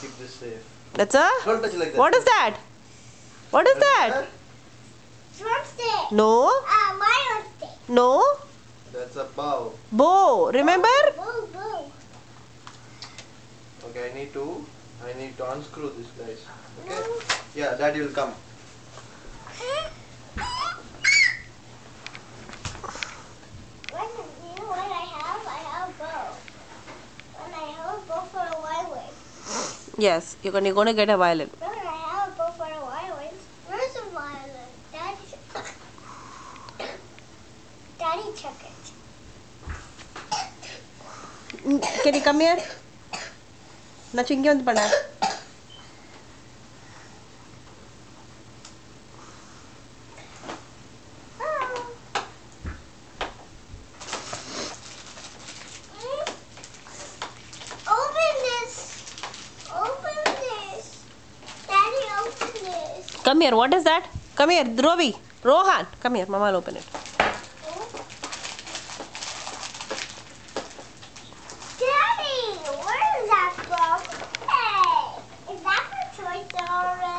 keep this safe. That's a. Don't touch like that. What is that? What is that? Drumstick. No. My stick. No. That's a bow. Bow. Remember? Boo, boo. Okay, I need to unscrew this, guys. Okay? Yeah, Daddy will come. You know what I have? I have a bow. And I have a bow for a violin. Yes. You're gonna get a violin. No, I have a bow for a violin. Where's the violin? Daddy took it. Can you come here? நான் இங்கே வந்து பண்ண. Open this. Open this. Daddy, open this. Come here. What is that? Come here, Dhruvi. Rohan. Come here. Mama will open it. Daddy, where is that from? Hey, is that for Toy Story?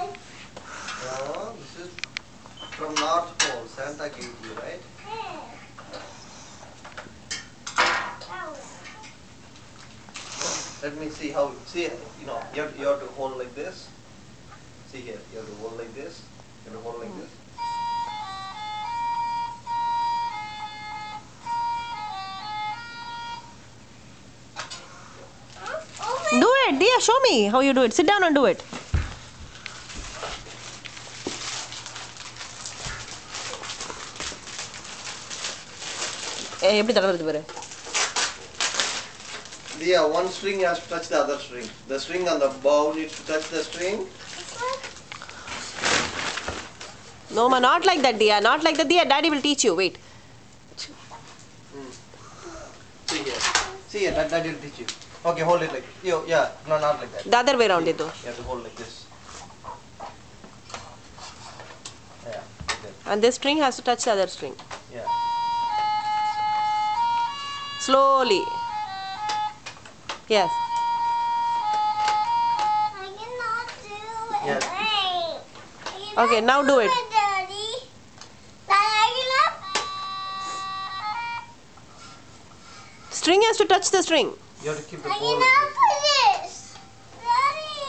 This is from North Pole. Santa gave you, right? Hey. Oh. Let me see how. See, you have to hold like this. See here, you have to hold like this. You have to hold like this. Do it. Dia, show me how you do it. Sit down and do it. எப்படி தடவுறது பாரு. Dia, one string has to touch the other string. The string on the bow needs to touch the string. No, ma, not like that, Dia. Not like that, Dia. Daddy will teach you. Wait. See here. See here, Daddy will teach you. Okay, hold it like yeah, no, not like that. The other way around, it though. You have to hold like this. Yeah, like that. And this string has to touch the other string. Yeah. Slowly. Yes. I cannot do it. Yes. Wait. Okay, now do it. Daddy. Daddy, String has to touch the string. You have to keep the I pole. cannot do this. Daddy.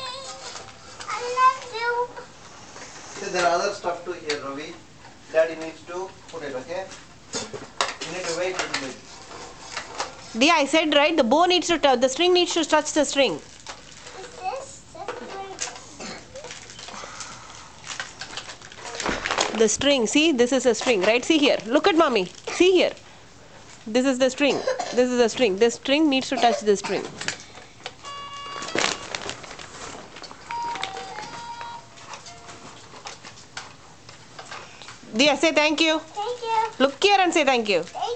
I cannot do. See, there are other stuff too here, Ravi. Daddy needs to put it, okay? You need to wait a little bit. Dia, I said right, the bow needs to touch, the string needs to touch the string. Is this different? The string, see, this is a string, right? See here, look at mommy, see here. This is the string, this is the string. This string needs to touch the string. Dia, say thank you. Thank you. Look here and say thank you. Thank